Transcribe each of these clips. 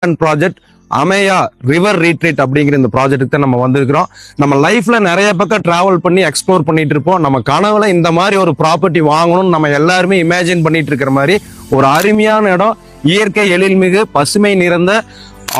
Project அமையா river retreat அப்படிங்கிற இந்த ப்ராஜெக்ட்டுக்கு தான் நம்ம வந்திருக்கிறோம். நம்ம லைஃப்ல நிறைய பக்கம் டிராவல் பண்ணி எக்ஸ்ப்ளோர் பண்ணிட்டு இருப்போம். நம்ம கனவுல இந்த மாதிரி ஒரு ப்ராப்பர்ட்டி வாங்கணும்னு நம்ம எல்லாருமே இமேஜின் பண்ணிட்டு இருக்கிற மாதிரி ஒரு அருமையான இடம், இயற்கை எழில்மிகு பசுமை நிறைந்த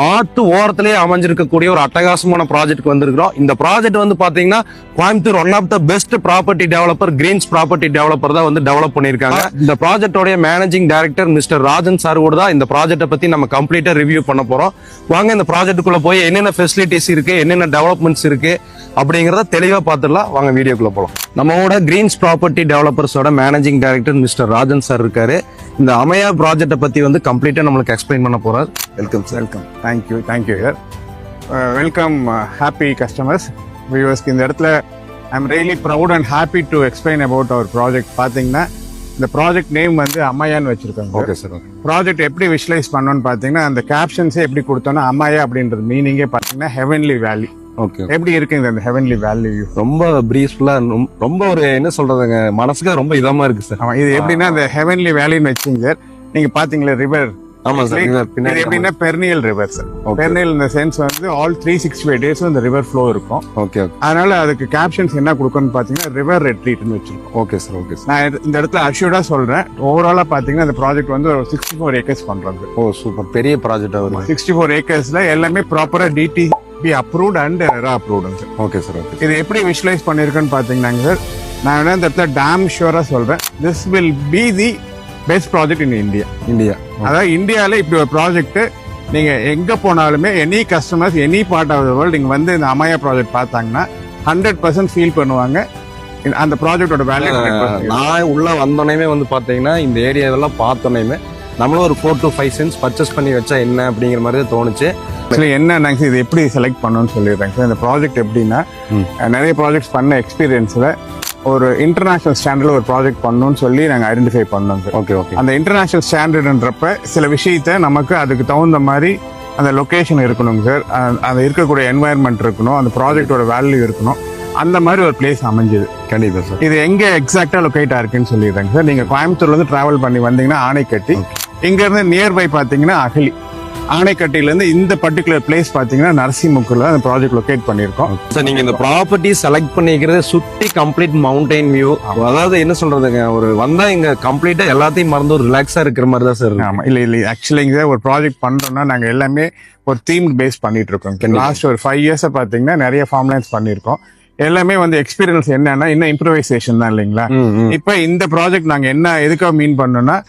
ஆத்து ஓரத்திலேயே அமைஞ்சிருக்கக்கூடிய ஒரு அட்டகாசமான ப்ராஜெக்ட் வந்திருக்கிறோம். இந்த ப்ராஜெக்ட் வந்து பாத்தீங்கன்னா Coimbatore one of the best property developer Greens property developer தான் வந்து டெவலப் பண்ணிருக்காங்க. இந்த ப்ராஜெக்டோட managing director mister Rajan sir கூட தான் இந்த ப்ராஜெக்ட்டை பத்தி நம்ம கம்ப்ளீட்டா ரிவ்யூ பண்ண போறோம். வாங்க இந்த ப்ராஜெக்ட்டுக்குள்ள போய் என்னென்ன ஃபெசிலிட்டிஸ் இருக்கு, என்னென்ன டெவலப்மெண்ட்ஸ் இருக்கு அப்படிங்கறத தெளிவா பார்த்துடலாம். வாங்க வீடியோக்குள்ள போலாம். நம்மளோட கிரீன்ஸ் ப்ராப்பர்ட்டி டெவலப்பர்ஸோட managing director mister Rajan sir இருக்காரு. இந்த அமையா ப்ராஜெக்ட்டை பத்தி வந்து கம்ப்ளீட்டா நம்மளுக்கு எக்ஸ்பிளைன் பண்ண போறார். Welcome sir. Welcome. Thank you sir. Welcome happy customers வியூவர்ஸ்க்கு. இந்த இடத்துல I am really proud and happy to explain about our project. பார்த்தீங்கன்னா இந்த ப்ராஜெக்ட் நேம் வந்து அம்மாயான்னு வச்சிருக்காங்க. Okay sir. ப்ராஜெக்ட் எப்படி விஷுவலைஸ் பண்ணோன்னு பார்த்தீங்கன்னா அந்த கேப்ஷன்ஸே எப்படி கொடுத்தோன்னா அம்மாயா அப்படின்றது மீனிங்கே பார்த்தீங்கன்னா ஹெவன்லி வேலி. ஓகே. எப்படி இருக்குங்க அந்த ஹெவன்லி வேலி? ரொம்ப பிரீஸ்ஃபுல்லா, ரொம்ப ஒரு என்ன சொல்றதுங்க, மனசுக்கு ரொம்ப இதமா இருக்கு சார். ஆமா, இது எப்படின்னா அந்த ஹெவன்லி வேலின்னு வச்சிங்க சார். நீங்க பாத்தீங்களா ரிவர்? ஆமா சார். இது எப்படின்னா பெர்னியல் ரிவர் சார். பெர்னியல் இந்த சென்ஸ் வந்து ஆல் 365 டேஸ் இந்த ரிவர் ஃப்ளோ இருக்கும். ஓகே. அதனால அதுக்கு கேப்ஷன்ஸ் என்ன கொடுக்கணும்னு பாத்தீங்கன்னா ரிவர் ரெட்ரீட்னு வச்சிருக்கோம். Okay sir. Okay sir. நான் இந்த இடத்துல அஷ்யூர்டா சொல்றேன், ஓவராலா பாத்தீங்கன்னா இந்த ப்ராஜெக்ட் வந்து ஒரு 64 ஏக்கர்ஸ் பண்றாங்க. ஓ சூப்பர், பெரிய ப்ராஜெக்ட் ஆகுது. 64 ஏக்கர்ஸ்ல எல்லாமே ப்ராப்பரா DTP approved and RERA approved sir. Okay sir. Okay. இது எப்படி விஷுவலைஸ் பண்ணிருக்கேன்னு பாத்தீங்கன்னா சார், நான் வேணா இந்த இடத்துல டேம் ஷூரா சொல்றேன், this will be the best project in India. அதாவது இந்தியாவில இப்படி ஒரு ப்ராஜெக்ட் நீங்க எங்க போனாலுமே any customers any part of the world நீங்க வந்து இந்த அமாயா ப்ராஜெக்ட் பார்த்தாங்கன்னா 100% ஃபீல் பண்ணுவாங்க அந்த ப்ராஜெக்டோட வேல்யூ. நான் உள்ள வந்தோடனே வந்து பாத்தீங்கன்னா இந்த ஏரியாவெல்லாம் பார்த்தோன்னே நம்மளும் ஒரு 4 to 5 cents பர்ச்சேஸ் பண்ணி வச்சா என்ன அப்படிங்கிற மாதிரி தோணுச்சு. என்ன இது எப்படி செலக்ட் பண்ணணும்னு சொல்லிடுறாங்க சார். இந்த ப்ராஜெக்ட் எப்படின்னா நிறைய ப்ராஜெக்ட்ஸ் பண்ண எக்ஸ்பீரியன்ஸ்ல ஒரு இன்டர்நேஷனல் ஸ்டாண்டர்ட்ல ஒரு ப்ராஜெக்ட் பண்ணணும்னு சொல்லி நாங்க ஐடென்டிஃபை பண்ணோம் சார். ஓகே. ஓகே. அந்த இன்டர்நேஷனல் ஸ்டாண்டர்ட்ன்றப்ப சில விஷயத்த நமக்கு அதுக்கு தகுந்த மாதிரி அந்த லொகேஷன் இருக்கணுங்க சார், அந்த இருக்கக்கூடிய என்வாயன்மெண்ட் இருக்கணும், அந்த ப்ராஜெக்டோட வேல்யூ இருக்கணும். அந்த மாதிரி ஒரு பிளேஸ் அமைஞ்சது. கண்டிப்பா சார். இது எங்க எக்ஸாக்டா லொகேட் ஆயிருக்குன்னு சொல்லிடுறாங்க சார். நீங்க கோயம்புத்தூர்ல இருந்து டிராவல் பண்ணி வந்தீங்கன்னா ஆனைக்கட்டி, இங்க இருந்து நியர்பை பாத்தீங்கன்னா அகலி. ஆனைக்கட்டில இருந்து இந்த பர்டிகுலர் பிளேஸ் பாத்தீங்கன்னா நரசிமுக்குல அந்த ப்ராஜெக்ட் லொகேட் பண்ணிருக்கோம் சார். நீங்க இந்த ப்ராப்பர்ட்டி செலக்ட் பண்ணிக்கிறது சுத்தி கம்ப்ளீட் மவுண்டைன் வியூ. அதாவது என்ன சொல்றதுங்க, ஒரு வந்தா இங்க கம்ப்ளீட்டா எல்லாத்தையும் மறந்து ஒரு ரிலாக்ஸா இருக்கிற மாதிரி தான் சார். ஆமா, இல்ல ஆக்சுவலி இங்க ஒரு ப்ராஜெக்ட் பண்றோம்னா நாங்க எல்லாமே ஒரு தீம் பேஸ் பண்ணிட்டு இருக்கோம். லாஸ்ட் ஒரு 5 years பாத்தீங்கன்னா நிறைய ஃபார்ம்லைன்ஸ் பண்ணிருக்கோம். எல்லாமே வந்து எக்ஸ்பீரியன்ஸ் என்னன்னா இன்னும் இம்ப்ரூவைசேஷன் தான் இல்லைங்களா. இப்ப இந்த ப்ராஜெக்ட் நாங்க என்ன எதுக்காக மீன் பண்ணோம்னா,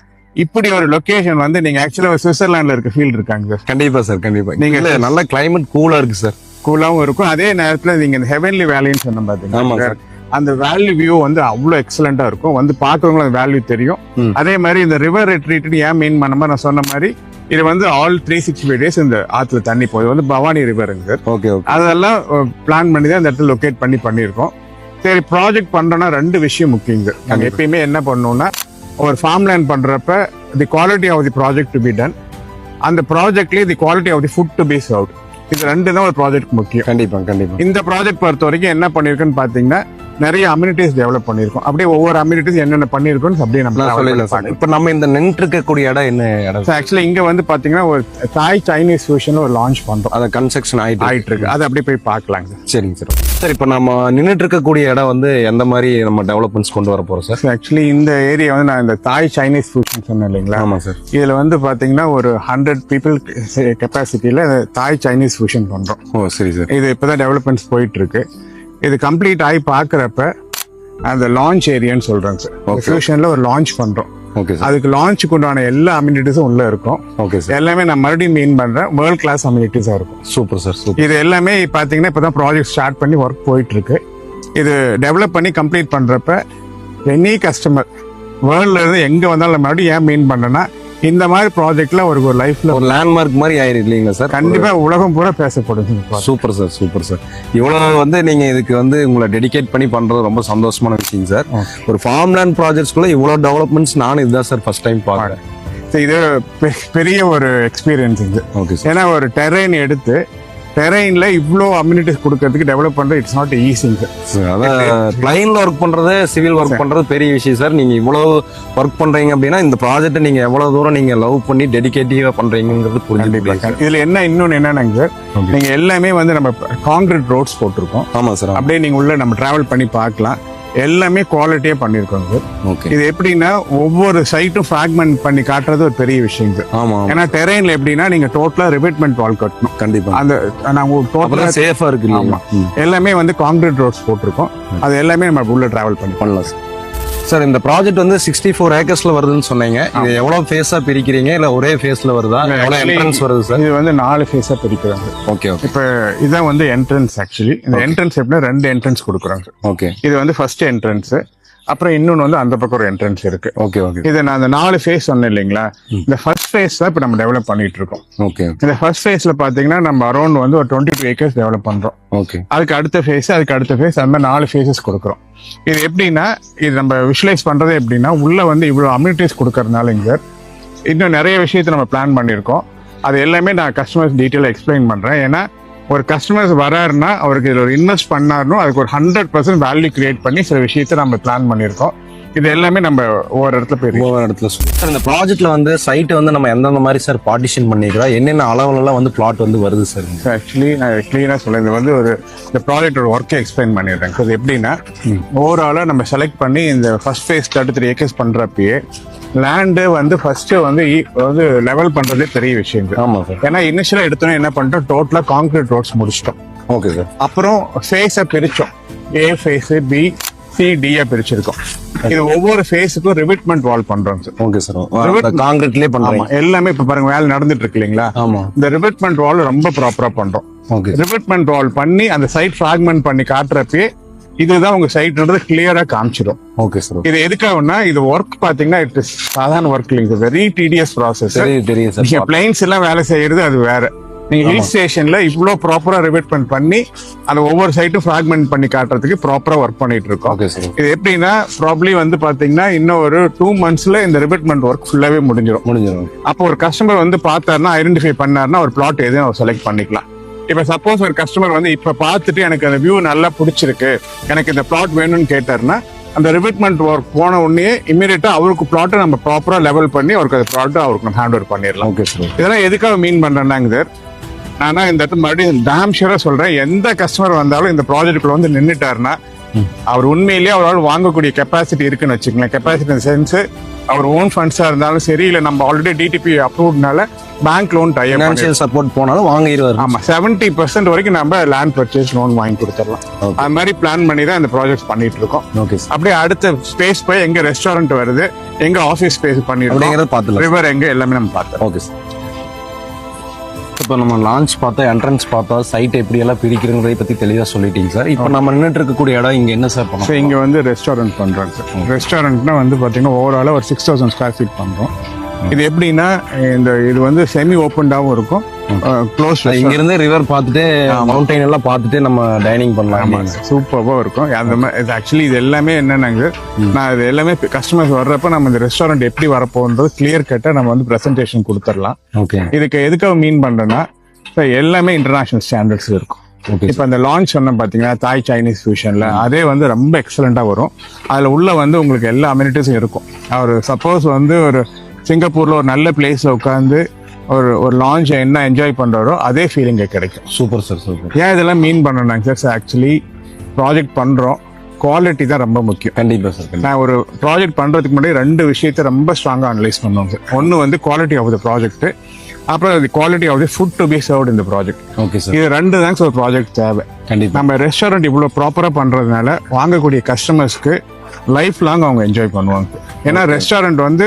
இப்படி ஒரு லொகேஷன் வந்து நீங்க ஆக்சுவலா சுவிட்சர்லாந்துல இருக்க ஃபீல் இருக்காங்க சார். கண்டிப்பா சார். கண்டிப்பா. நீங்க நல்ல கிளைமேட் கூலா இருக்கு சார். கூலாவும் இருக்கும். அதே நேரத்துல நீங்க இந்த ஹெவன்லி வேலின்னு சொன்ன பாத்தீங்கன்னா அந்த வேல்யூ வியூ வந்து அவ்வளவு எக்ஸலண்டா இருக்கும். வந்து பாக்குறவங்களும் அந்த வேல்யூ தெரியும். அதே மாதிரி இந்த ரிவர் ரெட்ரீட் ஏன் மீன் பண்ண மாதிரி நான் சொன்ன மாதிரி இது வந்து ஆல் 365 டேஸ் இந்த ஆத்துல தண்ணி போகுது. வந்து பவானி ரிவருங்க சார். ஓகே. அதெல்லாம் பிளான் பண்ணி தான் இந்த இடத்துல லொகேட் பண்ணிருக்கோம். சரி, ப்ராஜெக்ட் பண்றோம்னா 2 விஷயம் முக்கியங்க. நாங்க எப்பயுமே என்ன பண்ணோம்னா, ஒரு ஃபார்ம் லேண்ட் பண்றப்ப the quality of the project to be done, அந்த ப்ராஜெக்ட்லயே the quality of the food to be served. இது 2 தான் ஒரு ப்ராஜெக்ட் முக்கியம். கண்டிப்பா. இந்த ப்ராஜெக்ட் பொறுத்த வரைக்கும் என்ன பண்ணிருக்குன்னு பாத்தீங்கன்னா நிறைய அம்யூனிட்டிஸ் டெவலப் பண்ணிருக்கோம். அப்படியே ஒவ்வொரு அம்யூனிட்டிஸ் என்னென்ன பண்ணிருக்கோம் அப்படியே நம்ம இப்ப நம்ம இந்த நின்று இருக்கக்கூடிய இடம் என்ன இடம்? ஆக்சுவலி இங்க வந்து பாத்தீங்கன்னா ஒரு தாய் சைனீஸ் ஃபியூஷன் ஒரு லான்ச் பண்றோம். அத கன்ஸ்ட்ரக்ஷன் ஆயிட்டு இருக்கு. அது அப்படியே போய் பார்க்கலாம் சார். சரிங்க சார். சார் இப்ப நம்ம நின்றுட்டு இருக்கக்கூடிய இடம் வந்து எந்த மாதிரி நம்ம டெவலப்மெண்ட்ஸ் கொண்டு வர போறோம் சார்? ஆக்சுவலி இந்த ஏரியா வந்து நான் இந்த தாய் சைனீஸ் ஃபியூஷன் சொன்னேன் இல்லைங்களா. ஆமா சார். இதுல வந்து பாத்தீங்கன்னா ஒரு 100 people கெப்பாசிட்டியில தாய் சைனீஸ் ஃபியூஷன் பண்றோம். ஓ சரி சார். இது இப்பதான் டெவலப்மெண்ட்ஸ் போயிட்டு இருக்கு. இது கம்ப்ளீட் ஆகி பாக்குறப்ப அந்த லான்ச் ஏரியான்னு சொல்றாங்க சார். ஃபியூஷன்ல ஒரு லான்ச் பண்றோம். Okay sir. அதுக்கு லான்ச்சுக்கு உண்டான எல்லா அம்யூனிட்டிஸும் உள்ள இருக்கும். Okay sir. எல்லாமே நான் மறுபடியும் மீன் பண்றேன் வேர்ல்ட் கிளாஸ் அம்யூனிட்டிஸா இருக்கும். Super sir. சூப்பர். இது எல்லாமே பாத்தீங்கன்னா இப்பதான் ப்ராஜெக்ட் ஸ்டார்ட் பண்ணி ஒர்க் போயிட்டு இருக்கு. இது டெவலப் பண்ணி கம்ப்ளீட் பண்றப்ப எனி கஸ்டமர் வேர்ல்ட்ல இருந்து எங்க வந்தாலும் மறுபடியும் ஏன் மீன் பண்ணனா, இந்த மாதிரி ப்ராஜெக்ட்ல ஒரு லைஃப்ல ஒரு லேண்ட்மார்க் மாதிரி ஆயிருக்கு இல்லைங்களா சார்? கண்டிப்பா உலகம் பூரா பேசப்படுது. Super sir. Super sir. இவ்வளவு வந்து நீங்க இதுக்கு வந்து உங்களை டெடிகேட் பண்ணி பண்றது ரொம்ப சந்தோஷமான விஷயம் சார். ஒரு ஃபார்ம் லேண்ட் ப்ராஜெக்ட்ஸ்குள்ள இவ்வளவு டெவலப்மெண்ட்ஸ் நானும் இதுதான் சார் ஃபர்ஸ்ட் டைம் பாக்குறேன். இது பெரிய ஒரு எக்ஸ்பீரியன்ஸ் இது. Okay sir. ஏன்னா ஒரு டெரெயின் எடுத்து டெரெயின்ல இவ்வளோ அம்யூனிட்டிஸ் கொடுக்கறதுக்கு டெவலப் பண்றது இட்ஸ் நாட் ஈஸிங்க. அதான் பிளைன்ல ஒர்க் பண்றது சிவில் ஒர்க் பண்றது பெரிய விஷயம் சார். நீங்க இவ்வளவு ஒர்க் பண்றீங்க அப்படின்னா இந்த ப்ராஜெக்ட் நீங்க எவ்வளவு தூரம் நீங்க லவ் பண்ணி டெடிகேட்டிவா பண்றீங்கிறது புரிஞ்சுக்கலாம். இதுல இன்னொன்னு என்னன்னாங்க சார், நீங்க எல்லாமே வந்து நம்ம கான்கிரீட் ரோட்ஸ் போட்டிருக்கோம். ஆமா சார். அப்படியே நீங்க உள்ள நம்ம டிராவல் பண்ணி பார்க்கலாம். எல்லாமே குவாலிட்டியா பண்ணிருக்கோம் சார். ஓகே. இது எப்படின்னா ஒவ்வொரு சைட்டும் ஃபிராக்மெண்ட் பண்ணி காட்டுறது ஒரு பெரிய விஷயம் சார். ஆமா. ஏன்னா டெரெயின்ல எப்படின்னா நீங்க டோட்டலா ரிவிட்மெண்ட் வால் கட்டணும். கண்டிப்பா. அந்த நாங்க டோட்டலா சேஃபா இருக்கு. ஆமா. எல்லாமே வந்து கான்கிரீட் ரோட்ஸ் போட்டிருக்கோம். அது எல்லாமே நம்ம உள்ள டிராவல் பண்ணலாம் சார். சார் இந்த ப்ராஜெக்ட் வந்து 64 ஏக்கர்ஸ்ல வருதுன்னு சொன்னீங்க. இது எவ்வளவு ஃபேஸா பிரிக்கிறீங்க இல்ல ஒரே ஃபேஸ்ல வருதா? எவ்வளவு என்ட்ரன்ஸ் வருது சார்? இது வந்து 4 ஃபேஸா பிரிக்கிறாங்க. Okay okay. இப்போ இதான் வந்து என்ட்ரன்ஸ். ஆக்சுவலி இந்த என்ட்ரன்ஸ் எப்படின்னா 2 என்ட்ரன்ஸ் கொடுக்குறாங்க. ஓகே. இது வந்து ஃபர்ஸ்ட் என்ட்ரன்ஸ். அப்புறம் இன்னொன்னு வந்து அந்த பக்கம் ஒரு என்ட்ரன்ஸ் இருக்கு. Okay okay. இது நான் அந்த 4 ஃபேஸ் சொன்னேன் இல்லைங்களா, இந்த ஃபர்ஸ்ட் ஃபேஸ் தான் இப்போ நம்ம டெவலப் பண்ணிட்டு இருக்கோம். ஓகே. இந்த ஃபர்ஸ்ட் ஃபேஸ்ல பாத்தீங்கன்னா நம்ம அரௌண்ட் வந்து ஒரு 22 ஏக்கர்ஸ் டெவலப் பண்றோம். ஓகே. அதுக்கு அடுத்த ஃபேஸ், அதுக்கு அடுத்த ஃபேஸ், அந்த மாதிரி 4 ஃபேஸஸ் கொடுக்குறோம். இது எப்படின்னா இது நம்ம விஷுவலைஸ் பண்றது எப்படின்னா உள்ள வந்து இவ்வளவு அம்யூனிட்டிஸ் கொடுக்கறதுனால இங்க இன்னும் நிறைய விஷயத்தை நம்ம பிளான் பண்ணியிருக்கோம். அது எல்லாமே நான் கஸ்டமர்ஸ் டீட்டெயிலாக எக்ஸ்பிளைன் பண்றேன். ஏன்னா ஒரு கஸ்டமர்ஸ் வராருன்னா அவருக்கு இதில் ஒரு இன்வெஸ்ட் பண்ணாருன்னு அதுக்கு ஒரு 100% வேல்யூ கிரியேட் பண்ணி சில விஷயத்தை நம்ம பிளான் பண்ணியிருக்கோம். இது எல்லாமே நம்ம ஒவ்வொரு இடத்துல போய் ஒவ்வொரு இடத்துல சார் இந்த ப்ராஜெக்ட்ல வந்து சைட் வந்து நம்ம எந்தெந்த மாதிரி சார் பார்ட்டிஷன் பண்ணிக்கிறோம், என்னென்ன அளவுலாம் வந்து பிளாட் வந்து வருது சார்? ஆக்சுவலி நான் கிளீனாக சொல்ல இது வந்து ஒரு இந்த ப்ராஜெக்டோட ஒர்க்கை எக்ஸ்பிளைன் பண்ணிடுறேன். அது எப்படின்னா ஓவராலாக நம்ம செலக்ட் பண்ணி இந்த ஃபர்ஸ்ட் ஃபேஸ் 33 ஏக்கர்ஸ் பண்றப்பயே லேண்டு வந்து ஃபர்ஸ்ட் வந்து லெவல் பண்றதே பெரிய விஷயம். ஆமா சார். ஏன்னா இனிஷியலா எடுத்தோன்னே என்ன பண்ணிட்டோம், டோட்டலா கான்கிரீட் ரோட்ஸ் முடிச்சிட்டோம். Okay sir. அப்புறம் ஃபேஸை பிரிச்சோம். ஏ ஃபேஸ், பி, சி, டியா பிரிச்சிருக்கோம். இது ஒவ்வொரு ஃபேஸுக்கும் ரிவிட்மெண்ட் வால் பண்றோம் சார். Okay sir. கான்கிரீட்லயே பண்றோம் எல்லாமே. இப்ப பாருங்க வேலை நடந்துட்டு இருக்கு இல்லைங்களா, ஆமா. இந்த ரிவிட்மெண்ட் வால் ரொம்ப ப்ராப்பரா பண்றோம். ஓகே. ரிவிட்மெண்ட் வால் பண்ணி அந்த சைட் ஃபிராக்மெண்ட் பண்ணி காட்டுறப்பே இதுதான் உங்க சைட்ன்றது கிளியரா காமிச்சிடும். Okay sir. இது எதுக்காகனா இது ஒர்க் பாத்தீங்கன்னா இட் இஸ் சாதாரண ஒர்க் இல்லைங்க, வெரி டிடிஎஸ் ப்ராசஸ். தெரியும் சார். நீங்க பிளைன்ஸ் எல்லாம் வேலை செய்யறது அது வேற. நீங்க ஹில் ஸ்டேஷன்ல இவ்வளவு ப்ராப்பரா ரிவிட்மெண்ட் பண்ணி அந்த ஒவ்வொரு சைட்டும் ஃபிராக்மெண்ட் பண்ணி காட்டுறதுக்கு ப்ராப்பரா ஒர்க் பண்ணிட்டு இருக்கோம். Okay sir. இது எப்படின்னா ப்ராப்ளி வந்து பாத்தீங்கன்னா இன்னும் ஒரு 2 monthsல இந்த ரிவிட்மெண்ட் ஒர்க் ஃபுல்லாவே முடிஞ்சிடும். அப்போ ஒரு கஸ்டமர் வந்து பார்த்தாருன்னா ஐடென்டிஃபை பண்ணாருன்னா ஒரு பிளாட் எதுவும் அவர் செலக்ட் பண்ணிக்கலாம். இப்ப சப்போஸ் ஒரு கஸ்டமர் வந்து இப்ப பார்த்துட்டு எனக்கு அந்த வியூ நல்லா பிடிச்சிருக்கு, எனக்கு இந்த பிளாட் வேணும்னு கேட்டாருன்னா அந்த ரிவிட்மெண்ட் ஒர்க் போன உடனே இமீடியட்டா அவருக்கு பிளாட்டை நம்ம ப்ராப்பரா லெவல் பண்ணி அவருக்கு அந்த பிளாட்டை அவருக்கு நம்ம ஹேண்ட் ஓவர் பண்ணிடலாம். Okay sir. இதெல்லாம் எதுக்காக மீன் பண்றேன்னாங்க சார், நானா இந்த இடத்துல மறுபடியும் டேம் ஷூரா சொல்றேன், எந்த கஸ்டமர் வந்தாலும் இந்த ப்ராஜெக்ட்ல வந்து நின்னுட்டாருன்னா அவர் உண்மையிலேயே அவரால் வாங்கக்கூடிய கெப்பாசிட்டி இருக்குன்னு வச்சுக்கோங்களேன். கெப்பாசிட்டி சென்ஸ் அவர் ஓன் ஃபண்ட்ஸா இருந்தாலும் சரி, இல்ல நம்ம ஆல்ரெடி டிடிபி அப்ரூவ்ட்னால bank loan type financial support போனாலும் வாங்கிடுவார். ஆமா, 70% வரைக்கும் நம்ம லேண்ட் பர்ச்சேஸ் லோன் வாங்கி கொடுத்துடலாம். அது மாதிரி பிளான் பண்ணி தான் இந்த ப்ராஜெக்ட் பண்ணிட்டு இருக்கோம். ஓகே. அப்படியே அடுத்த ஸ்பேஸ் போய் எங்க ரெஸ்டாரண்ட் வருது, எங்க ஆஃபீஸ் ஸ்பேஸ் பண்ணிருக்கோம், பார்த்துலாம் ரிவர் எங்க எல்லாமே நம்ம பார்த்தோம். Okay sir. இப்போ நம்ம லான்ச் பார்த்தா, என்ட்ரன்ஸ் பார்த்தா, சைட் எப்படி எல்லாம் பிரிக்கிறதை பத்தி தெளிவா சொல்லிட்டீங்க சார். இப்போ நம்ம நின்றுட்டு இருக்கக்கூடிய இடம் இங்க என்ன சார் பண்ணுவோம்? இங்க வந்து ரெஸ்டாரண்ட் பண்றோம் சார். ரெஸ்டாரண்ட்னா வந்து பாத்தீங்கன்னா ஓவராலா ஒரு 6000 ஸ்கொயர் ஃபீட் பண்றோம். இது எப்படின்னா இது வந்து செமி ஓப்பன்டாவும் இருக்கும், க்ளோஸ். இங்க இருந்து ரிவர் பார்த்துட்டு மவுண்டைன் எல்லாம் பார்த்துட்டு நம்ம டைனிங் பண்ணலாம். சூப்பராக இருக்கும். அந்த மாதிரி ஆக்சுவலி இது எல்லாமே என்னன்னாங்க, நான் இது எல்லாமே கஸ்டமர்ஸ் வர்றப்ப நம்ம இந்த ரெஸ்டாரண்ட் எப்படி வரப்போன்றது கிளியர் கட்டா நம்ம வந்து பிரசன்டேஷன் கொடுத்துடலாம். ஓகே. இதுக்கு எதுக்காக மீன் பண்றேன்னா எல்லாமே இன்டர்நேஷனல் ஸ்டாண்டர்ட்ஸ் இருக்கும். இப்ப அந்த லான்ச் சொன்ன பாத்தீங்கன்னா தாய் சைனீஸ் ஃபியூஷன்ல அதே வந்து ரொம்ப எக்ஸலண்டா வரும். அதுல உள்ள வந்து உங்களுக்கு எல்லா அம்யூனிட்டிஸும் இருக்கும். அவர் சப்போஸ் வந்து ஒரு சிங்கப்பூர்ல ஒரு நல்ல பிளேஸ்ல உட்காந்து ஒரு லான்ச் என்ன என்ஜாய் பண்றாரோ அதே ஃபீலிங் கிடைக்கும். Super sir. சூப்பர். ஏன் இதெல்லாம் மீன் பண்ணாங்க சார், ஆக்சுவலி ப்ராஜெக்ட் பண்றோம், குவாலிட்டி தான் ரொம்ப முக்கியம். கண்டிப்பா சார். நான் ஒரு ப்ராஜெக்ட் பண்றதுக்கு முன்னாடி 2 விஷயத்தை ரொம்ப ஸ்ட்ராங்கா அனலைஸ் பண்ணுவோம் சார். ஒன்னு வந்து குவாலிட்டி ஆஃப் த ப்ராஜெக்ட், அப்புறம் quality of the food to be served இந்த ப்ராஜெக்ட். Okay sir. இது 2 தான் ஒரு ப்ராஜெக்ட் தேவை. கண்டிப்பா. நம்ம ரெஸ்டாரண்ட் இவ்வளவு ப்ராப்பரா பண்றதுனால வாங்கக்கூடிய கஸ்டமர்ஸ்க்கு லைஃப் லாங் அவங்க என்ஜாய் பண்ணுவாங்க. ஏன்னா ரெஸ்டாரண்ட் வந்து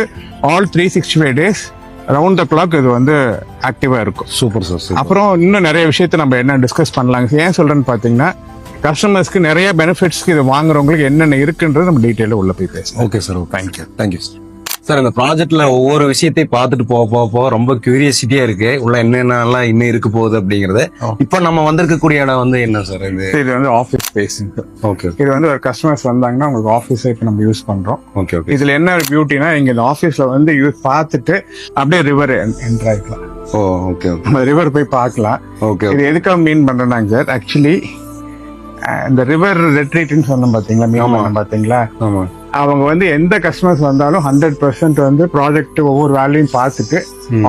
all 365 days round the clock இது வந்து ஆக்டிவா இருக்கும். Super sir. அப்புறம் இன்னும் நிறைய விஷயத்தை நம்ம என்ன டிஸ்கஸ் பண்ணலாங்க. ஏன் சொல்றேன்னு பாத்தீங்கன்னா கஸ்டமர்ஸ்க்கு நிறைய பெனிஃபிட்ஸ்க்கு இது வாங்குறவங்களுக்கு என்னென்ன இருக்குன்றது நம்ம டீட்டெயில உள்ள போய் பேசலாம். Okay sir. Thank you. Thank you sir. Sir இந்த ப்ராஜெக்ட்ல ஒவ்வொரு விஷயத்தையும் பார்த்துட்டு போக ரொம்ப கியூரியாசிட்டியா இருக்கு உள்ள என்னென்னலாம் இன்னும் இருக்க போகுது அப்படிங்கறது. இப்ப நம்ம வந்திருக்கக்கூடிய இடம் வந்து என்ன சார் இது? இது வந்து ஆஃபீஸ் ஸ்பேஸ். ஓகே இது வந்து ஒரு கஸ்டமர்ஸ் வந்தாங்கன்னா உங்களுக்கு ஆஃபீஸை இப்போ நம்ம யூஸ் பண்றோம். Okay okay. இதுல என்ன ஒரு பியூட்டினா இங்க இந்த ஆஃபீஸ்ல வந்து யூஸ் பார்த்துட்டு அப்படியே ரிவர் என்டர் ஆகிக்கலாம். ஓ ஓகே ஓகே. ரிவர் போய் பார்க்கலாம். ஓகே. இது எதுக்காக மீன் பண்றேன்னாங்க சார், ஆக்சுவலி இந்த ரிவர் ரெட்ரீட்னு சொன்னோம் பாத்தீங்களா, மீன் பண்ணோம் பாத்தீங்களா, ஆமா. அவங்க வந்து எந்த கஸ்டமர்ஸ் வந்தாலும் 100% வந்து ப்ராஜெக்ட் ஒவ்வொரு வேலையும் பார்த்துட்டு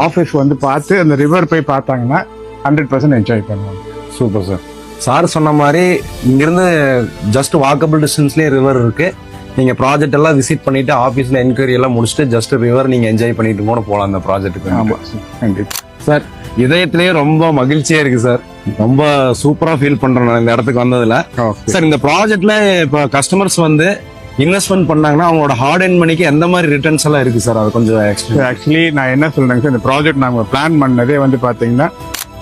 ஆஃபீஸ் வந்து பார்த்து அந்த ரிவர் போய் பார்த்தாங்கன்னா 100% என்ஜாய் பண்ணுவாங்க. Super sir. சார் சொன்ன மாதிரி இங்கிருந்து ஜஸ்ட் வாக்கபிள் டிஸ்டன்ஸ்லயே ரிவர் இருக்கு. நீங்க ப்ராஜெக்ட் எல்லாம் விசிட் பண்ணிட்டு ஆபீஸ்ல என்கொயரி எல்லாம் முடிச்சுட்டு ஜஸ்ட் ரிவர் நீங்க என்ஜாய் பண்ணிட்டு கூட போலாம் அந்த ப்ராஜெக்ட்டுக்கு. ஆமா கண்டிப்பா சார். இதயத்திலேயே ரொம்ப மகிழ்ச்சியா இருக்கு சார். ரொம்ப சூப்பரா ஃபீல் பண்றேன் நான் இந்த இடத்துக்கு வந்ததுல. சார் இந்த ப்ராஜெக்ட்ல இப்ப கஸ்டமர்ஸ் வந்து இன்வெஸ்ட்மெண்ட் பண்ணாங்கன்னா அவங்களோட ஹார்ட் அண்ட் மணிக்கு எந்த மாதிரி ரிட்டர்ன்ஸ் எல்லாம் இருக்கு சார்? அது கொஞ்சம் ஆக்சுவலி நான் என்ன சொல்றேங்க சார், இந்த ப்ராஜெக்ட் நாங்க பிளான் பண்ணதே வந்து பாத்தீங்கன்னா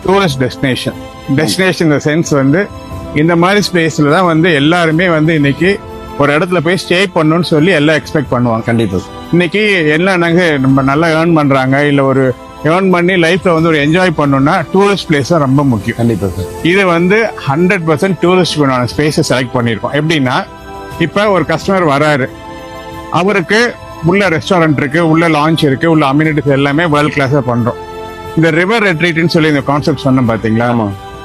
டூரிஸ்ட் டெஸ்டினேஷன் இந்த சென்ஸ் வந்து இந்த மாதிரி ஸ்பேஸ்ல தான் வந்து எல்லாருமே வந்து இன்னைக்கு ஒரு இடத்துல போய் ஸ்டே பண்ணணும்னு சொல்லி எல்லாம் எக்ஸ்பெக்ட் பண்ணுவாங்க. கண்டிப்பா. இன்னைக்கு என்னன்னாங்க நம்ம நல்லா ஏர்ன் பண்றாங்க இல்ல ஒரு ஏர்ன் பண்ணி லைஃப்ல வந்து ஒரு என்ஜாய் பண்ணணும்னா டூரிஸ்ட் பிளேஸ் தான் ரொம்ப முக்கியம். கண்டிப்பா சார். இது வந்து 100% டூரிஸ்ட் ஸ்பேஸை செலக்ட் பண்ணிருக்கோம். எப்படின்னா இப்ப ஒரு கஸ்டமர் வராரு, அவருக்கு உள்ள ரெஸ்டாரண்ட் இருக்கு, உள்ள லான்ச் இருக்கு, உள்ள அம்யூனிட்டிஸ் எல்லாமே வேர்ல்ட் கிளாஸா பண்றோம். இந்த ரிவர் ரெட்ரீட்னு சொல்லி இந்த கான்செப்ட் சொன்னோம் பாத்தீங்களா,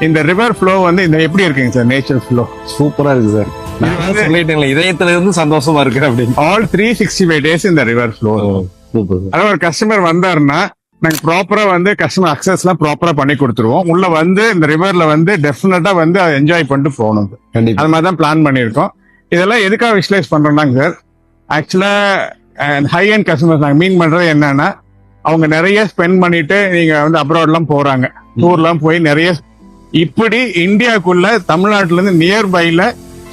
இந்த ரிவர் ஃப்ளோ வந்து இந்த எப்படி இருக்குங்க சார், நேச்சர் ஃப்ளோ சூப்பரா இருக்கு சார். சொல்லிட்டீங்களா இதயத்துல இருந்து சந்தோஷமா இருக்கு அப்படின்னு. ஆல் 365 days இந்த ரிவர் ஃப்ளோ. அதாவது ஒரு கஸ்டமர் வந்தாருன்னா நாங்க ப்ராப்பரா வந்து கஸ்டமர் அக்சஸ் எல்லாம் ப்ராப்பரா பண்ணி கொடுத்துருவோம். உள்ள வந்து இந்த ரிவர்ல வந்து டெஃபினட்டா வந்து அதை என்ஜாய் பண்ணிட்டு போகணும். அது மாதிரி தான் பிளான் பண்ணிருக்கோம். இதெல்லாம் எதுக்காக விசுவலைஸ் பண்றோம்னாங்க சார், ஆக்சுவலா ஹை அண்ட் கஸ்டமர்ஸ் நாங்க மீன் பண்றது என்னன்னா அவங்க நிறைய ஸ்பெண்ட் பண்ணிட்டு நீங்க வந்து அப்ராட் எல்லாம் போறாங்க, டூர்லாம் போய் நிறைய இப்படி இந்தியாவுக்குள்ள தமிழ்நாட்டுல இருந்து நியர்பைல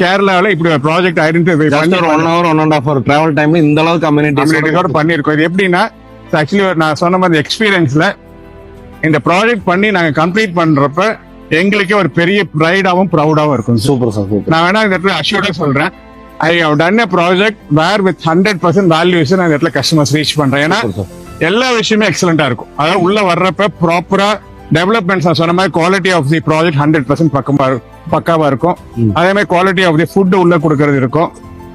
கேரளாவில இப்படி ஒரு ப்ராஜெக்ட் ஐடென்டிஃபை பண்ணி 1 hour 1.5 hour டிராவல் டைம்ல இந்த அளவுக்கு கம்யூனிட்டிஸோட பண்ணிருக்கோம். இது எப்படின்னா ஆக்சுவலி நான் சொன்ன மாதிரி எக்ஸ்பீரியன்ஸ்ல இந்த ப்ராஜெக்ட் பண்ணி நாங்க கம்ப்ளீட் பண்றப்ப எங்களுக்கே ஒரு பெரிய ப்ரைடாவும் ப்ரௌடாவும் இருக்கும். Super sir. நான் வேணா இந்த இடத்துல அஷ்யூர்டா சொல்றேன், I have done a project where with 100% values நான் இந்த இடத்துல கஸ்டமர்ஸ் ரீச் பண்றேன். ஏன்னா எல்லா விஷயமே எக்ஸலண்டா இருக்கும். அதாவது உள்ள வர்றப்ப ப்ராப்பரா டெவலப்மெண்ட்ஸ் நான் சொன்ன மாதிரி குவாலிட்டி ஆஃப் தி ப்ராஜெக்ட் 100% பக்காவா இருக்கும். அதே மாதிரி குவாலிட்டி ஆஃப் தி ஃபுட் உள்ள கொடுக்கறது இருக்கும்.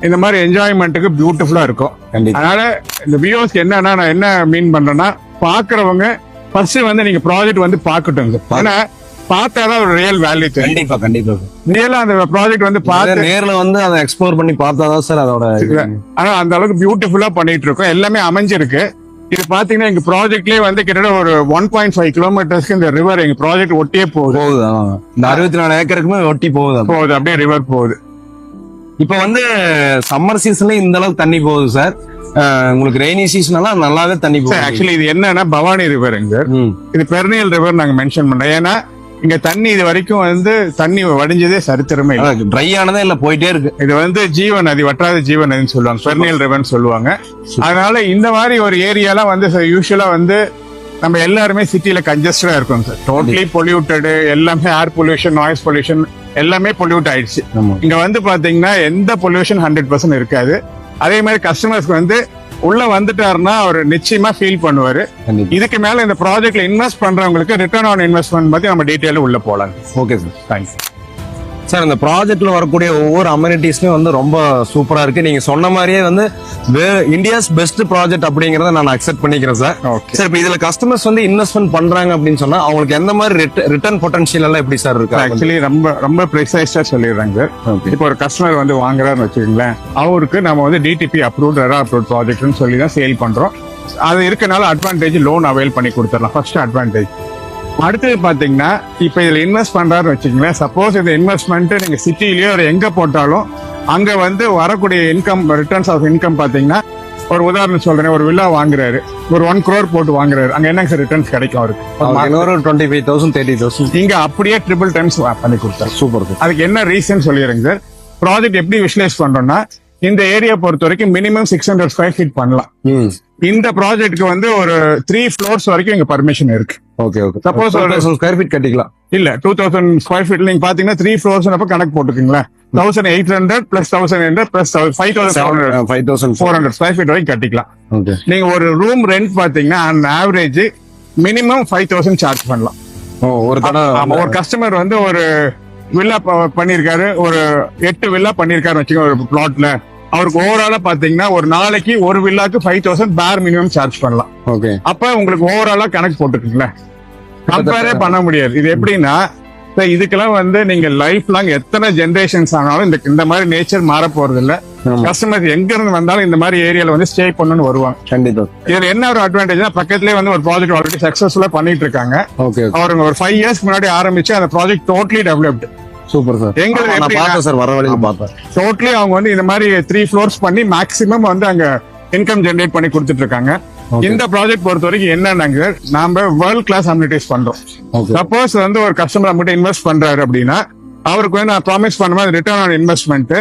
இந்த மாதிரி என்ஜாய்மெண்ட்டுக்கு பியூட்டிஃபுல்லா இருக்கும். அதனால இந்த வியூவர்ஸ்க்கு என்னன்னா நான் என்ன மீன் பண்றேன்னா, பாக்குறவங்க ஃபர்ஸ்ட் வந்து நீங்க ப்ராஜெக்ட் வந்து பாக்கட்டும். ஏன்னா பார்த்தாதான் ஒரு ரியல் வேல்யூ தெரியும். கண்டிப்பா கண்டிப்பா. ரியலா அந்த ப்ராஜெக்ட் வந்து பார்த்து நேர்ல வந்து அதை எக்ஸ்ப்ளோர் பண்ணி பார்த்தாதான் சார் அதோட. ஆனா அந்த அளவுக்கு பியூட்டிஃபுல்லா பண்ணிட்டு இருக்கோம். எல்லாமே அமைஞ்சிருக்கு. இது பாத்தீங்கன்னா எங்க ப்ராஜெக்ட்லயே வந்து கிட்டத்தட்ட ஒரு 1.5 கிலோமீட்டர்ஸ்க்கு இந்த ரிவர் எங்க ப்ராஜெக்ட் ஒட்டியே போகுது. இந்த 64 ஏக்கருக்குமே ஒட்டி போகுது அப்படியே ரிவர் போகுது. இப்ப வந்து சம்மர் சீசன்ல இந்த அளவுக்கு தண்ணி போகுது சார். உங்களுக்கு ரெய்னி சீசன் எல்லாம் நல்லாவே தண்ணி போகுது. ஆக்சுவலி இது என்னன்னா பவானி ரிவர், இது பெர்னியல் ரிவர் நாங்க மென்ஷன் பண்றோம். ஏன்னா இங்க தண்ணி இது வரைக்கும் வந்து தண்ணி வடிஞ்சதே சரித்திரமே இல்லை. ட்ரை ஆனதே இல்ல, போயிட்டே இருக்கு. இது வந்து ஜீவன் நதி, வற்றாத ஜீவன் நதின்னு சொல்லுவாங்க, பெர்னியல் ரிவர்னு சொல்லுவாங்க. அதனால இந்த மாதிரி ஒரு ஏரியாலாம் வந்து யூஸ்வலா வந்து நம்ம எல்லாருமே சிட்டில கன்ஜஸ்டடா இருக்கும் சார். டோட்டலி பொல்யூட்டட், எல்லாமே ஏர் பொல்யூஷன், நாய்ஸ் பொல்யூஷன் எல்லாமே பொல்யூட் ஆயிடுச்சு. இங்க வந்து பாத்தீங்கன்னா எந்த பொல்யூஷன் 100% இருக்காது. அதே மாதிரி கஸ்டமர்ஸ்க்கு வந்து உள்ள வந்துட்டாருன்னா அவர் நிச்சயமா ஃபீல் பண்ணுவாரு. இதுக்கு மேல இந்த ப்ராஜெக்ட்ல இன்வெஸ்ட் பண்றவங்களுக்கு ரிட்டர்ன் ஆன் இன்வெஸ்ட்மெண்ட் பத்தி நம்ம டீடைலா உள்ள போலாம். Okay sir, thanks sir. இந்த ப்ராஜெக்ட்ல வரக்கூடிய ஒவ்வொரு அமெனிட்டிஸ்மே வந்து ரொம்ப சூப்பரா இருக்கு. நீங்க சொன்ன மாதிரியே வந்து இந்தியாஸ் பெஸ்ட் ப்ராஜெக்ட் அப்படிங்கறத நான் அக்செப்ட் பண்ணிக்கிறேன் சார். சார் இப்ப இதுல கஸ்டமர்ஸ் வந்து இன்வெஸ்ட்மெண்ட் பண்றாங்க அப்படின்னு சொன்னா அவங்களுக்கு எந்த மாதிரி ரிட்டர்ன் பொட்டன்ஷியல் எல்லாம் எப்படி சார் இருக்கு? ஆக்சுவலி ரொம்ப ப்ரிசைஸா சொல்லிடுறாங்க சார். இப்போ ஒரு கஸ்டமர் வந்து வாங்குறாருன்னு வச்சுக்கோங்களேன், அவருக்கு நம்ம வந்து டிடிபி அப்ரூவ்ட் ரெரா அப்ரூவ்ட் ப்ராஜெக்ட்னு சொல்லி தான் சேல் பண்றோம். அது இருக்கனால அட்வான்டேஜ் லோன் அவைல் பண்ணி கொடுத்துடலாம். First advantage. அடுத்தது பாத்தீங்கன்னா இப்ப இதுல இன்வெஸ்ட் பண்றாருன்னு வச்சுக்கோங்களேன், சப்போஸ் இந்த இன்வெஸ்ட்மெண்ட் நீங்க சிட்டிலயோ ஒரு எங்க போட்டாலும் அங்க வந்து வரக்கூடிய இன்கம், ரிட்டர்ன்ஸ் ஆஃப் இன்கம் பாத்தீங்கன்னா, ஒரு உதாரணம் சொல்றேன், ஒரு வில்லா வாங்குறாரு, ஒரு 1 crore போட்டு வாங்குறாரு, அங்க என்னங்க சார் ரிட்டர்ன்ஸ் கிடைக்கும் அவருக்கு? 25,000 30,000. இங்க அப்படியே ட்ரிபிள் டைம்ஸ் பண்ணி கொடுத்தாரு. சூப்பர். அதுக்கு என்ன ரீசன் சொல்லிடுறேங்க சார். ப்ராஜெக்ட் எப்படி விஷுவலைஸ் பண்றோம்னா, இந்த ஏரியா பொறுத்த வரைக்கும் மினிமம் 600 ஸ்கொயர் ஃபீட் பண்ணலாம். இந்த ப்ராஜெக்ட்க்கு வந்து ஒரு 3 floors வரைக்கும் இங்க பர்மிஷன் இருக்கு. Okay okay. Suppose ஒரு ஸ்கொயர் ஃபீட் கட்டிக்கலாம். இல்ல 2000 ஸ்கொயர் ஃபீட் நீங்க பாத்தீங்கன்னா 3 floors கணக்கு போட்டுக்கீங்களா, 1800 பிளஸ் 1800 பிளஸ் 5400 ஸ்கொயர் ஃபீட் வரைக்கும் கட்டிக்கலாம். ஓகே. நீங்க ஒரு ரூம் ரெண்ட் பாத்தீங்கன்னா ஆவரேஜ் மினிமம் 5000 சார்ஜ் பண்ணலாம். ஒரு கஸ்டமர் வந்து ஒரு வில்லா பண்ணிருக்காரு, ஒரு 8 வில்லா பண்ணிருக்காரு வச்சுக்கோங்க ஒரு பிளாட்ல. அவருக்கு ஓவராலா பாத்தீங்கன்னா ஒரு நாளைக்கு ஒரு வில்லாக்கு 5000 பேர் மினிமம் சார்ஜ் பண்ணலாம். ஓகே. அப்ப உங்களுக்கு ஓவராலா கணக்கு போட்டுக்கீங்களா, கம்பேரே பண்ண முடியாது. இது எப்படின்னா இதுக்கெல்லாம் வந்து நீங்க லைஃப் லாங் எத்தனை ஜெனரேஷன்ஸ் ஆனாலும் இந்த மாதிரி நேச்சர் மாற போறது இல்ல. கஸ்டமர்ஸ் எங்க இருந்து வந்தாலும் இந்த மாதிரி ஏரியால வந்து ஸ்டே பண்ணணும்னு வருவாங்க. கண்டிப்பா. இதுல என்ன ஒரு அட்வான்டேஜ்னா பக்கத்துலயே வந்து ஒரு ப்ராஜெக்ட் ஆல்ரெடி சக்சஸ்ஃபுல்லா பண்ணிட்டு இருக்காங்க. அவங்க ஒரு 5 years முன்னாடி ஆரம்பிச்சு அந்த project totally developed. Super sir. Totally அவங்க வந்து இந்த மாதிரி 3 floors பண்ணி மேக்ஸிமம் வந்து அங்க இன்கம் ஜெனரேட் பண்ணி கொடுத்துட்டு இருக்காங்க. இந்த ப்ராஜெக்ட் பொறுத்த வரைக்கும் என்னன்னாங்க, நாம வேர்ல்ட் கிளாஸ் அம்யூனிட்டிஸ் பண்றோம். சப்போஸ் வந்து ஒரு கஸ்டமர் நம்மகிட்ட இன்வெஸ்ட் பண்றாரு அப்படின்னா அவருக்கு வந்து நான் ப்ராமிஸ் பண்ண மாதிரி ரிட்டர்ன் ஆன் இன்வெஸ்ட்மெண்ட்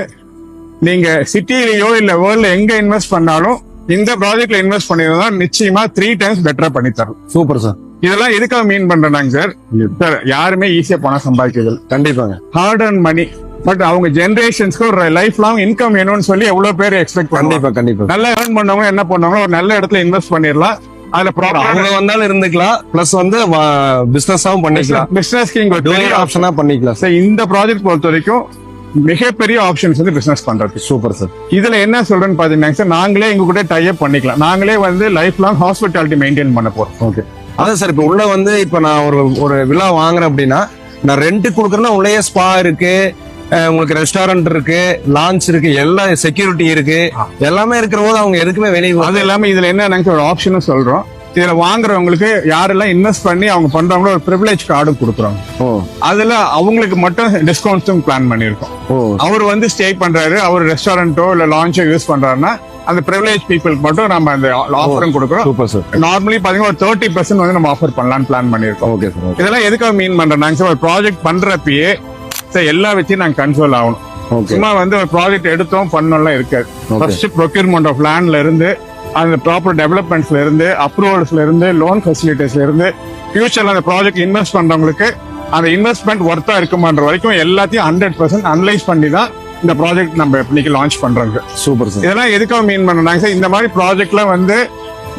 நீங்க சிட்டிலயோ இல்ல வேர்ல்ட்ல எங்க இன்வெஸ்ட் பண்ணாலும் இந்த ப்ராஜெக்ட்ல இன்வெஸ்ட் பண்ணிருந்தா நிச்சயமா 3 times பெட்டரா பண்ணி தரும். Super sir. இதெல்லாம் எதுக்காக மீன் பண்றாங்க சார்? சார் யாருமே ஈஸியா பணம் சம்பாதிக்கிறது கண்டிப்பாங்க, ஹார்ட் அண்ட் மணி. பட் அவங்க ஜெனரேஷன்ஸ்க்கு ஒரு லைஃப் லாங் இன்கம் வேணும்னு சொல்லி எவ்வளவு பேர் எக்ஸ்பெக்ட் பண்ணுவாங்க. கண்டிப்பா நல்லா ஏர்ன் பண்ணவங்க என்ன பண்ணுவாங்க, ஒரு நல்ல இடத்துல இன்வெஸ்ட் பண்ணிடலாம். அதுல அவங்க வந்தாலும் இருந்துக்கலாம், பிளஸ் வந்து பிசினஸாவும் பண்ணிக்கலாம். பிசினஸ்க்கு இங்க பெரிய ஆப்ஷனா பண்ணிக்கலாம். இந்த ப்ராஜெக்ட் பொறுத்த வரைக்கும் மிகப்பெரிய ஆப்ஷன்ஸ் வந்து பிசினஸ் பண்றது. Super sir. இதுல என்ன சொல்றேன்னு பாத்தீங்கன்னா சார், நாங்களே எங்க கூட டை அப் பண்ணிக்கலாம். நாங்களே வந்து லைஃப் லாங் ஹாஸ்பிட்டாலிட்டி மெயின்டைன் பண்ண போறோம். ஓகே. அதான் சார், இப்ப உள்ள வந்து இப்ப நான் ஒரு விழா வாங்குறேன் அப்படின்னா நான் ரெண்ட் கொடுக்குறேன்னா உள்ளே ஸ்பா இருக்கு, உங்களுக்கு ரெஸ்டாரண்ட் இருக்கு, லான்ச் இருக்கு, எல்லா செக்யூரிட்டி இருக்கு, எல்லாமே இருக்கிற போது அவங்க எதுக்குமே வெளியே. அது இல்லாம இதுல என்ன ஒரு ஆப்ஷனும் சொல்றோம். இதுல வாங்குறவங்களுக்கு யாரெல்லாம் இன்வெஸ்ட் பண்ணி அவங்க பண்றவங்களோ ஒரு பிரிவிலேஜ் கார்டும் கொடுக்குறாங்க. அதுல அவங்களுக்கு மட்டும் டிஸ்கவுண்ட்ஸும் பிளான் பண்ணிருக்கோம். அவர் வந்து ஸ்டே பண்றாரு, அவர் ரெஸ்டாரண்டோ இல்ல லான்ச்சோ யூஸ் பண்றாருன்னா அந்த பிரிவிலேஜ் பீப்புளுக்கு மட்டும் நம்ம அந்த ஆஃபரும் கொடுக்குறோம். நார்மலி பாத்தீங்கன்னா ஒரு 30% வந்து நம்ம ஆஃபர் பண்ணலாம்னு பிளான் பண்ணிருக்கோம். இதெல்லாம் எதுக்காக மீன் பண்றோம், ஒரு ப்ராஜெக்ட் பண்றப்பயே எல்லா வச்சு நாங்க கன்சோல் ஆகணும். சும்மா வந்து ஒரு ப்ராஜெக்ட் எடுத்தோம் பண்ணலாம் இருக்காது. ஃபர்ஸ்ட் ப்ரொக்யூர்மெண்ட் ஆஃப் லேண்ட்ல இருந்து அந்த ப்ராப்பர் டெவலப்மெண்ட்ஸ்ல இருந்து அப்ரூவல்ஸ்ல இருந்து லோன் ஃபெசிலிட்டிஸ்ல இருந்து ஃபியூச்சர்ல அந்த ப்ராஜெக்ட் இன்வெஸ்ட் பண்றவங்களுக்கு அந்த இன்வெஸ்ட்மெண்ட் ஒர்த்தா இருக்குமான்ற வரைக்கும் எல்லாத்தையும் 100% அனலைஸ் பண்ணி தான் இந்த ப்ராஜெக்ட் நம்ம இன்னைக்கு லான்ச் பண்றோங்க. Super sir. இதெல்லாம் எதுக்காக மீன் பண்றாங்க சார், இந்த மாதிரி ப்ராஜெக்ட்ல வந்து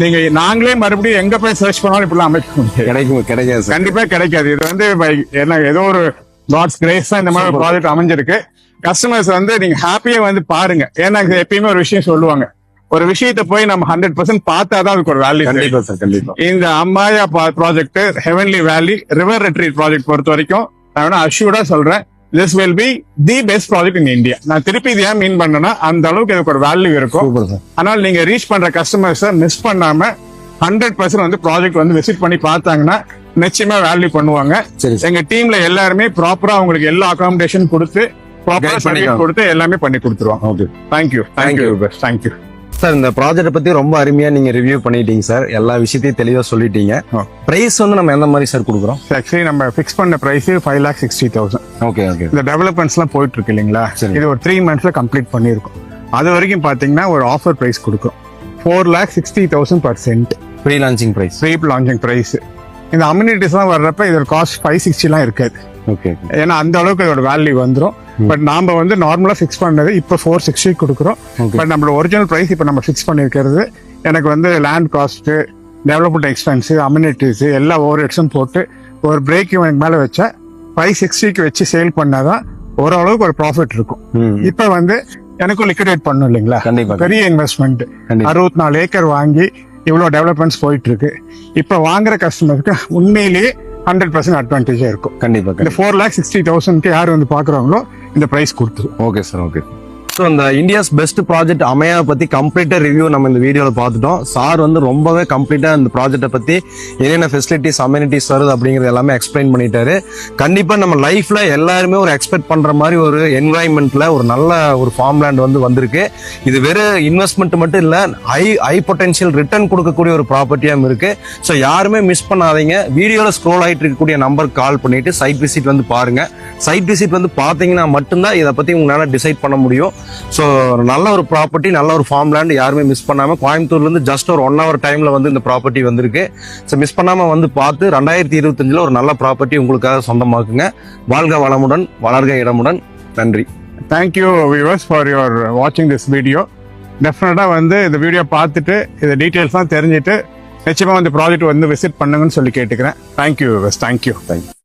நீங்க நாங்களே மறுபடியும் எங்க போய் சர்ச் பண்ணாலும் இப்பெல்லாம் அமைக்க கிடைக்காது, கண்டிப்பா கிடைக்காது. இது வந்து ஏதோ ஒரு காட்ஸ் கிரேஸ் தான் இந்த மாதிரி ப்ராஜெக்ட் அமைஞ்சிருக்கு. கஸ்டமர்ஸ் வந்து நீங்க ஹாப்பியா வந்து பாருங்க. ஏன்னா எப்பயுமே ஒரு விஷயம் சொல்லுவாங்க, ஒரு விஷயத்த போய் நம்ம 100% பார்த்தாதான் அதுக்கு ஒரு வேல்யூ. கண்டிப்பா சார், கண்டிப்பா. இந்த அம்மாயா ப்ராஜெக்ட், ஹெவன்லி வேலி ரிவர் ரெட்ரீட் ப்ராஜெக்ட் பொறுத்த வரைக்கும் நான் அஷ்யூர்டா சொல்றேன், this will be the best project in India. நான் திருப்பி இது ஏன் மீன் பண்ணேன்னா அந்த அளவுக்கு இதுக்கு ஒரு வேல்யூ இருக்கும். அதனால நீங்க ரீச் பண்ற கஸ்டமர்ஸ் மிஸ் பண்ணாம 100% வந்து ப்ராஜெக்ட் வந்து விசிட் பண்ணி பார்த்தாங்கன்னா நிச்சயமா வேல்யூ பண்ணுவாங்க. எங்க டீம்ல எல்லாருமே ப்ராப்பரா அவங்களுக்கு எல்லா அகாமடேஷன் கொடுத்து ப்ராப்பரா சர்வீஸ் கொடுத்து எல்லாமே பண்ணி கொடுத்துருவோம். Okay, thank you thank you sir. இந்த ப்ராஜெக்ட் பத்தி ரொம்ப அருமையா நீங்க ரிவ்யூ பண்ணிட்டீங்க சார், எல்லா விஷயத்தையும் தெளிவா சொல்லிட்டீங்க. பிரைஸ் வந்து நம்ம எந்த மாதிரி சார் கொடுக்குறோம்? ஆக்சுவலி நம்ம ஃபிக்ஸ் பண்ண பிரைஸ் 5,60,000. Okay okay. இந்த டெவலப்மெண்ட்ஸ் எல்லாம் போயிட்டு இருக்கு இல்லைங்களா, இது ஒரு 3 monthsல கம்ப்ளீட் பண்ணிருக்கோம். அது வரைக்கும் பாத்தீங்கன்னா ஒரு ஆஃபர் பிரைஸ் கொடுக்கும் 4,60,000 per cent. Pre launching price. இந்த அம்யூனிட்டிஸ் எல்லாம் வர்றப்ப இதோட காஸ்ட் 560 எல்லாம் இருக்காது. ஓகே. ஏன்னா அந்த அளவுக்கு இதோட வேல்யூ வந்துடும். பட் நாம வந்து நார்மலா ஃபிக்ஸ் பண்ணது இப்ப 460 கொடுக்குறோம். பட் நம்மளோட ஒரிஜினல் பிரைஸ் இப்ப நம்ம ஃபிக்ஸ் பண்ணிருக்கிறது எனக்கு வந்து land cost, development expense, amenities எல்லா ஓவர் ஹெட்ஸும் போட்டு ஒரு பிரேக் இவனுக்கு மேல வச்சா 560க்கு வச்சு சேல் பண்ணாதான் ஓரளவுக்கு ஒரு ப்ராஃபிட் இருக்கும். இப்ப வந்து எனக்கும் லிக்விடேட் பண்ணும் இல்லைங்களா, பெரிய இன்வெஸ்ட்மெண்ட் 64 ஏக்கர் வாங்கி இவ்வளவு டெவலப்மெண்ட்ஸ் போயிட்டு இருக்கு. இப்ப வாங்குற கஸ்டமருக்கு உண்மையிலேயே 100% அட்வான்டேஜா இருக்கும். கண்டிப்பா. இந்த 4,60,000 யார் வந்து பாக்குறாங்களோ இந்த பிரைஸ் கொடுத்துரும். Okay sir, okay. ஸோ இந்த இந்தியாஸ் பெஸ்ட் ப்ராஜெக்ட் அமையா பத்தி கம்ப்ளீட்டா ரிவ்யூ நம்ம இந்த வீடியோல பார்த்துட்டோம். சார் வந்து ரொம்பவே கம்ப்ளீட்டா இந்த ப்ராஜெக்ட்டை பத்தி என்னென்ன ஃபெசிலிட்டிஸ் அம்யூனிட்டிஸ் வருது அப்படிங்கறது எல்லாமே எக்ஸ்பிளைன் பண்ணிட்டாரு. கண்டிப்பா நம்ம லைஃப்ல எல்லாருமே ஒரு எக்ஸ்பெக்ட் பண்ற மாதிரி ஒரு என்வாயன்மெண்ட்ல ஒரு நல்ல ஒரு ஃபார்ம் லேண்ட் வந்து வந்திருக்கு. இது வெறும் இன்வெஸ்ட்மெண்ட் மட்டும் இல்ல, ஹை பொட்டன்ஷியல் ரிட்டர்ன் கொடுக்கக்கூடிய ஒரு ப்ராப்பர்ட்டியாவும் இருக்கு. ஸோ யாருமே மிஸ் பண்ணாதீங்க. வீடியோல ஸ்க்ரோல் ஆயிட்டு இருக்கக்கூடிய நம்பருக்கு கால் பண்ணிட்டு சைட் விசிட் வந்து பாருங்க. சைட் விசிட் வந்து பாத்தீங்கன்னா மட்டும்தான் இதை பத்தி உங்களால டிசைட் பண்ண முடியும். ஸோ நல்ல ஒரு ப்ராப்பர்ட்டி, நல்ல ஒரு ஃபார்ம் லேண்ட், யாருமே மிஸ் பண்ணாம கோயம்புத்தூர்லேருந்து ஜஸ்ட் ஒரு 1 hour டைம்ல வந்து இந்த ப்ராப்பர்ட்டி வந்திருக்கு. ஸோ மிஸ் பண்ணாம வந்து பார்த்து 2025 ஒரு நல்ல ப்ராப்பர்ட்டி உங்களுக்காக சொந்தமாக்குங்க. வாழ்க வளமுடன், வளர்க இடமுடன். நன்றி. தேங்க்யூ வியூவர்ஸ் ஃபார் யுவர் வாட்சிங் திஸ் வீடியோ. டெஃபினட்டாக வந்து இந்த வீடியோ பார்த்துட்டு இந்த டீட்டெயில்ஸ்லாம் தெரிஞ்சுட்டு நிச்சயமாக வந்து ப்ராஜெக்ட் வந்து விசிட் பண்ணுங்கன்னு சொல்லி கேட்டுக்கிறேன். Thank you viewers. தேங்க்யூ.